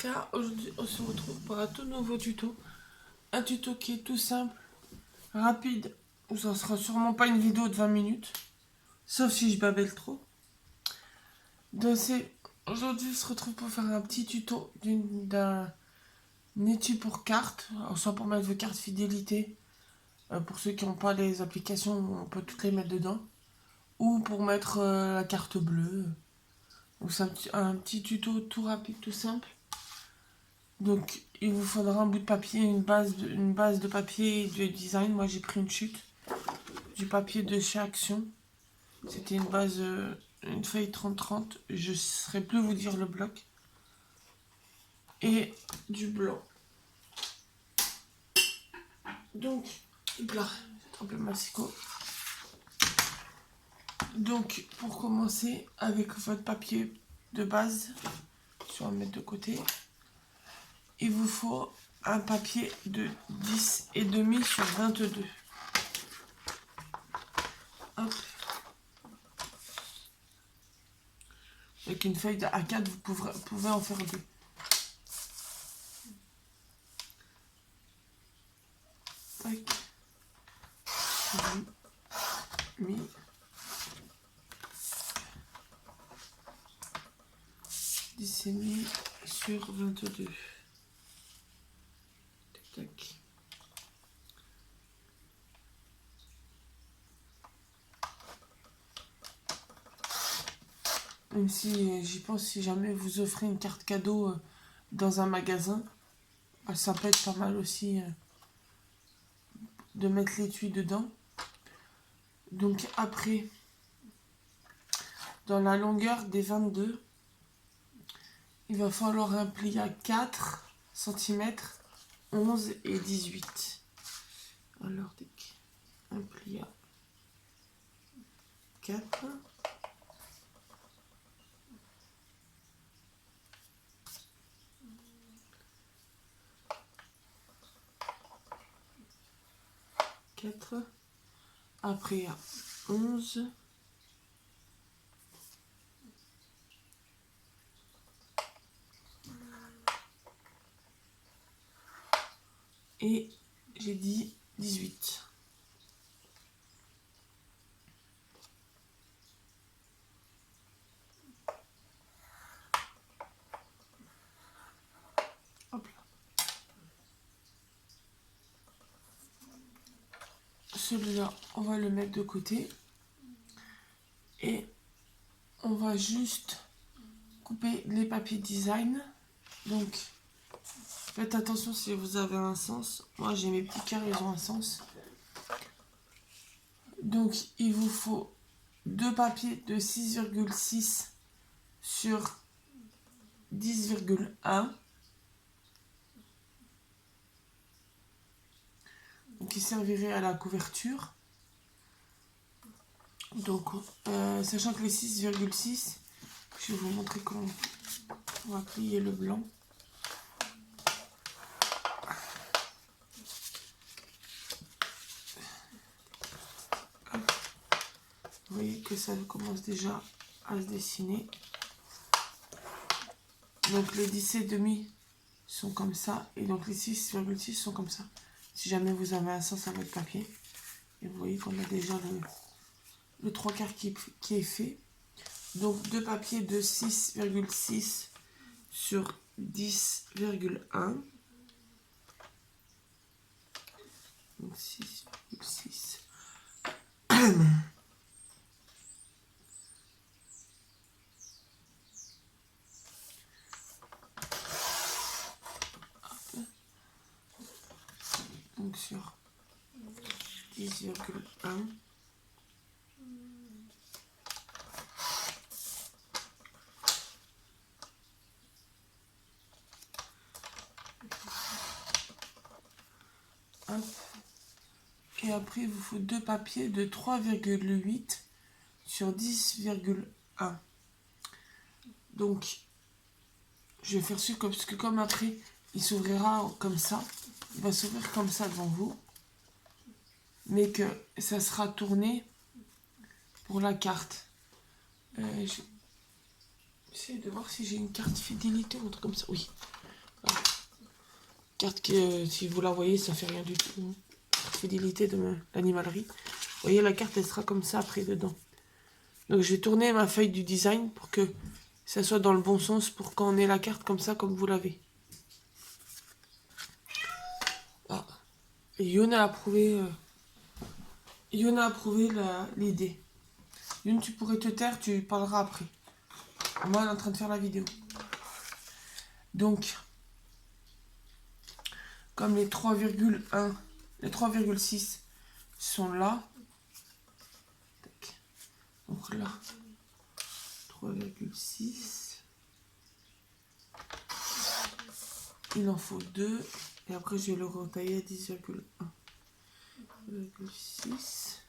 Là, aujourd'hui, on se retrouve pour un tout nouveau tuto. Un tuto qui est tout simple, rapide, où ça sera sûrement pas une vidéo de 20 minutes. Sauf si je babelle trop. Donc aujourd'hui, on se retrouve pour faire un petit tuto d'un étui pour carte. Alors, soit pour mettre vos cartes fidélité, pour ceux qui n'ont pas les applications, on peut toutes les mettre dedans. Ou pour mettre la carte bleue. Donc c'est un petit tuto tout rapide, tout simple. Donc, il vous faudra un bout de papier, une base de papier de design. Moi, j'ai pris une chute du papier de chez Action. C'était une base, une feuille 30-30. Je ne saurais plus vous dire le bloc. Et du blanc. Donc, là, c'est un peu massicot. Donc, pour commencer, avec votre papier de base, je vais le mettre de côté. Il vous faut un papier de 10,5 sur 22. Hop. Avec une feuille de A4, vous pouvez en faire deux. Tac. Mis. 10,5 sur 22. Tac, tac. Même si j'y pense, si jamais vous offrez une carte cadeau dans un magasin, ça peut être pas mal aussi de mettre l'étui dedans. Donc après, dans la longueur des 22, il va falloir un pli à 4 cm, 11 et 18. Alors, un pli à 4. Après à 11. Et j'ai dit 18. Hop là. Celui-là, on va le mettre de côté. Et on va juste couper les papiers design. Donc, faites attention si vous avez un sens. Moi, j'ai mes petits cœurs, ils ont un sens. Donc, il vous faut deux papiers de 6,6 sur 10,1. Qui servirait à la couverture. Donc, sachant que les 6,6, je vais vous montrer comment on va plier le blanc. Vous voyez que ça commence déjà à se dessiner. Donc les 10,5 sont comme ça et donc les 6,6 sont comme ça. Si jamais vous avez un sens à votre papier. Et vous voyez qu'on a déjà le 3/4 qui est fait. Donc deux papiers de 6,6 sur 10,1. Donc 6,6. Donc sur 10,1. Hop. Et après, il vous faut deux papiers de 3,8 sur 10,1. Donc, je vais faire celui parce que comme après, il s'ouvrira comme ça. Il va s'ouvrir comme ça devant vous. Mais que ça sera tourné pour la carte. J'essaie de voir si j'ai une carte fidélité ou un truc comme ça. Oui. Carte qui, si vous la voyez, ça fait rien du tout. Fidélité de l'animalerie. Vous voyez, la carte, elle sera comme ça après dedans. Donc je vais tourner ma feuille du design pour que ça soit dans le bon sens pour quand on ait la carte comme ça, comme vous l'avez. Ah. Et Yona a approuvé l'idée. Youn, tu pourrais te taire, tu parleras après. Moi, elle est en train de faire la vidéo. Donc, comme les 3,1, les 3,6 sont là. Donc là, 3,6. Il en faut 2. Et après, je vais le retailler à 10,1. 3,6.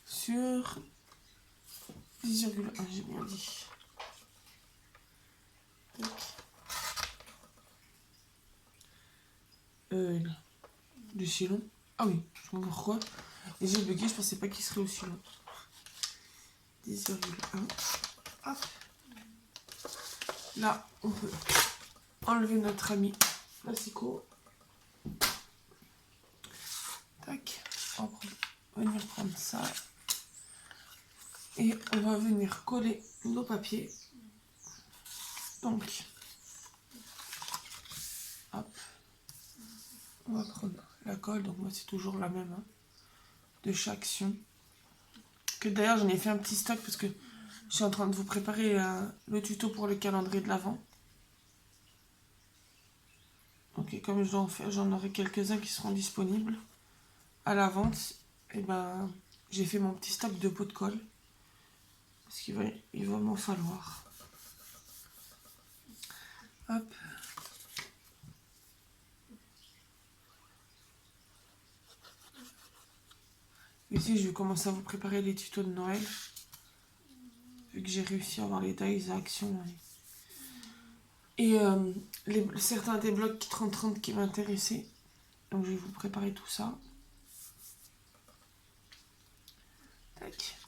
Sur 10,1, j'ai bien dit. Du silon. Ah oui, je sais pas pourquoi. Et j'ai bugué, je pensais pas qu'il serait aussi long. 10,1. Hop. Là, on peut enlever notre ami Massico. Tac. On va venir prendre ça. Et on va venir coller nos papiers. Donc, hop. On va prendre la colle. Donc moi, c'est toujours la même. Hein, de chaque sion. Que d'ailleurs, j'en ai fait un petit stock parce que je suis en train de vous préparer le tuto pour le calendrier de l'Avent. Donc, comme j'en aurai quelques-uns qui seront disponibles à la vente, et ben, j'ai fait mon petit stock de pots de colle. Parce qu'il va m'en falloir. Hop. Ici, je vais commencer à vous préparer les tutos de Noël. Vu que j'ai réussi à avoir les tailles à action. Et certains des blocs 30-30 qui m'intéressaient. Donc, je vais vous préparer tout ça. Tac.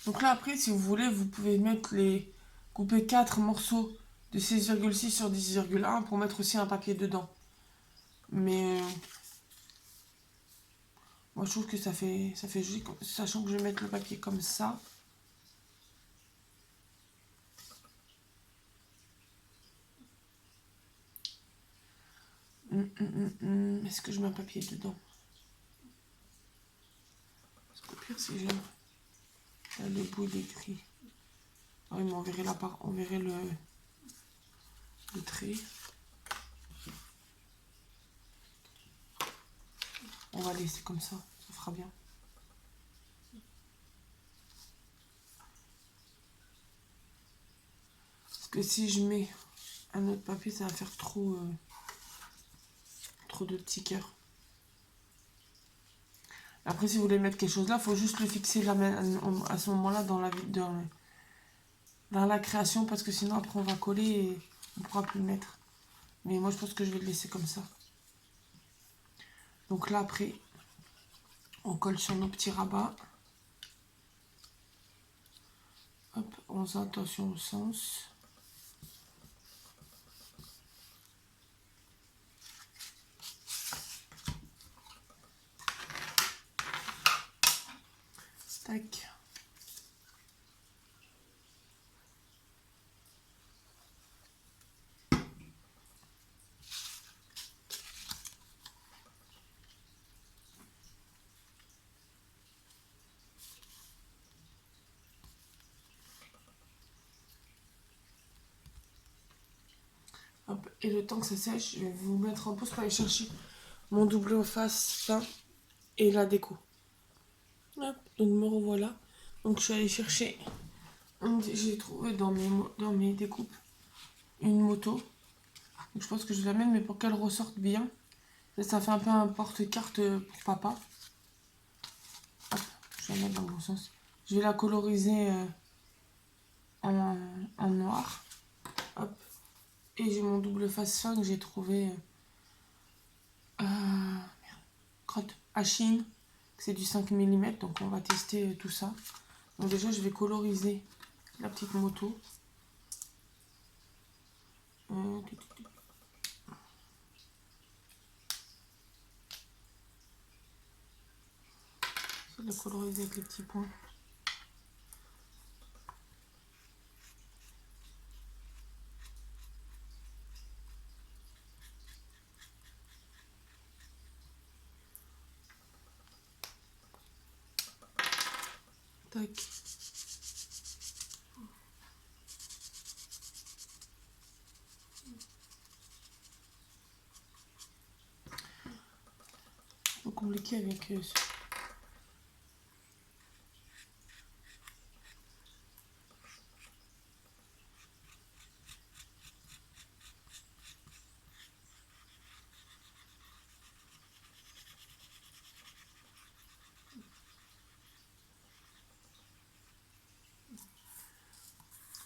Donc là, après, si vous voulez, vous pouvez couper 4 morceaux de 16,6 sur 10,1 pour mettre aussi un papier dedans. Mais moi, je trouve que ça fait joli, sachant que je vais mettre le papier comme ça. Est-ce que je mets un papier dedans? Parce qu'au pire, si j'aime. Là, le bout, il est gris. Ah oui, mais on verrait on verrait le trait. On va laisser comme ça fera bien. Parce que si je mets un autre papier, ça va faire trop de petits cœurs. Après, si vous voulez mettre quelque chose là, il faut juste le fixer à ce moment-là dans la création, parce que sinon après on va coller et on ne pourra plus le mettre. Mais moi je pense que je vais le laisser comme ça. Donc là après, on colle sur nos petits rabats. Hop, on fait attention au sens. Tac. Hop, et le temps que ça sèche, je vais vous mettre en pause pour aller chercher mon double face fin et la déco. Hop, donc me revoilà. Donc je suis allée chercher, j'ai trouvé dans mes découpes une moto. Donc je pense que je vais la mettre, mais pour qu'elle ressorte bien. Ça fait un peu un porte-carte pour papa. Hop, je vais la mettre dans le bon sens. Je vais la coloriser en noir. Hop. Et j'ai mon double face fin que j'ai trouvé crotte à Chine. C'est du 5 mm, donc on va tester tout ça. Donc déjà je vais coloriser la petite moto. Je vais la coloriser avec les petits points. Tac. C'est compliqué avec un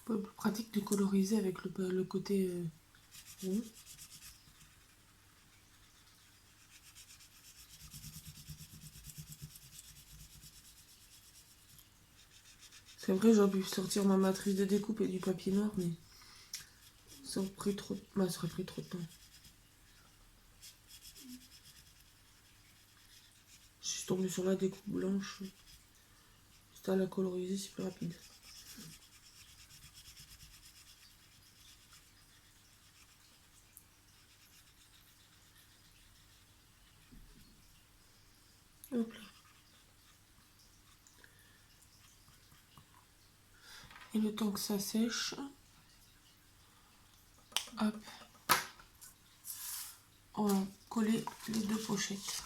peu plus pratique de coloriser avec le côté rond. C'est vrai, j'aurais pu sortir ma matrice de découpe et du papier noir, mais ça aurait pris trop de temps. Je suis tombée sur la découpe blanche. C'est à la coloriser, c'est plus rapide. Hop là. Et le temps que ça sèche, hop, on va coller les deux pochettes.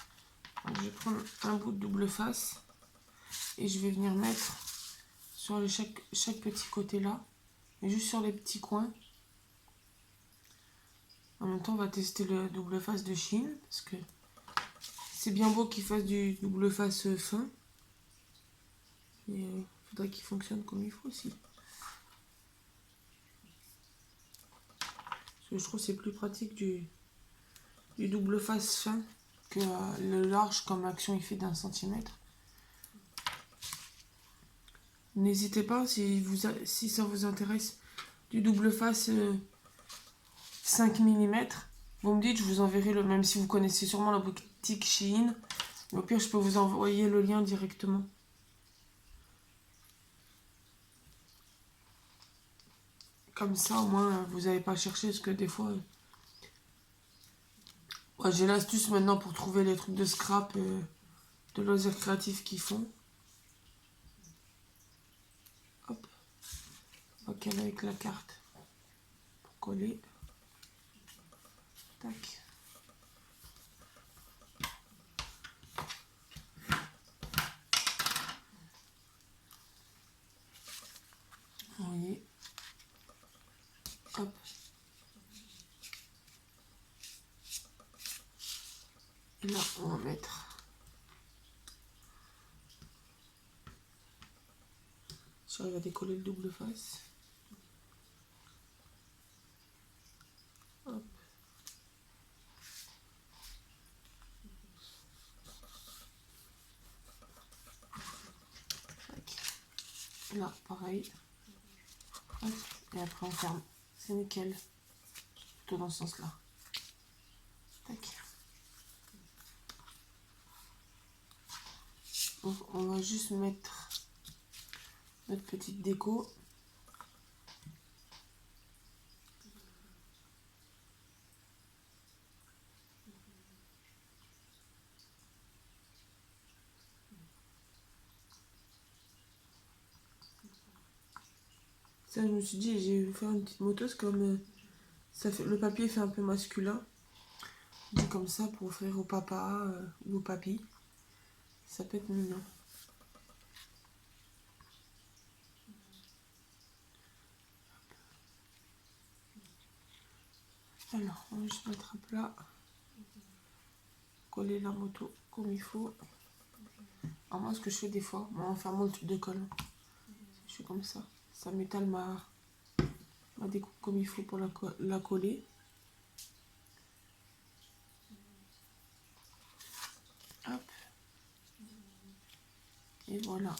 Donc, je vais prendre un bout de double face et je vais venir mettre sur chaque petit côté là, et juste sur les petits coins. En même temps, on va tester le double face de Shein parce que c'est bien beau qu'il fasse du double face fin, mais il faudrait qu'il fonctionne comme il faut aussi. Parce que je trouve que c'est plus pratique du double face fin que le large comme l'action il fait d'1 centimètre. N'hésitez pas si ça vous intéresse du double face 5 mm. Vous me dites, je vous enverrai le même si vous connaissez sûrement la boutique Shein. Mais au pire, je peux vous envoyer le lien directement. Comme ça, au moins, vous n'avez pas cherché parce que des fois... Ouais, j'ai l'astuce maintenant pour trouver les trucs de scrap de loisirs créatifs qu'ils font. Hop. On va caler avec la carte pour coller. Tac. Vous voyez. Hop. Et là, on va mettre... J'arrive à décoller le double face. Hop. Et là, pareil. Hop. Et après, on ferme. C'est nickel. Plutôt dans ce sens-là. Tac. Donc, on va juste mettre notre petite déco. Ça, je me suis dit, j'ai vais faire une petite moteuse comme ça fait, le papier fait un peu masculin. Dit comme ça pour offrir au papa ou au papy. Ça peut être mignon. Alors, on va juste mettre à plat. Coller la moto comme il faut. Alors moi, ce que je fais des fois, moi, enfin mon tube de colle. Je fais comme ça. Ça m'étale ma découpe comme il faut pour la coller. Hop. Et voilà.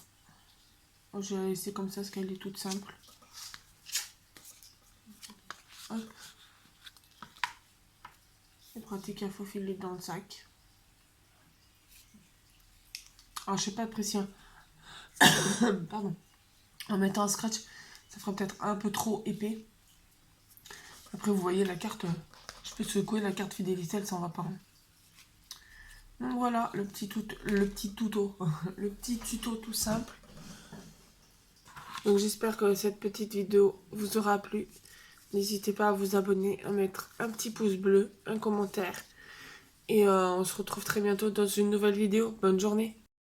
Je vais la laisser comme ça parce qu'elle est toute simple. Hop. C'est pratique à faufiler dans le sac. Alors, je sais pas apprécier. Pardon. En mettant un scratch, ça fera peut-être un peu trop épais. Après, vous voyez la carte. Je peux secouer la carte fidélité, elle s'en va pas. Donc voilà, le petit tuto. Le petit tuto tout simple. Donc j'espère que cette petite vidéo vous aura plu. N'hésitez pas à vous abonner, à mettre un petit pouce bleu, un commentaire. Et on se retrouve très bientôt dans une nouvelle vidéo. Bonne journée.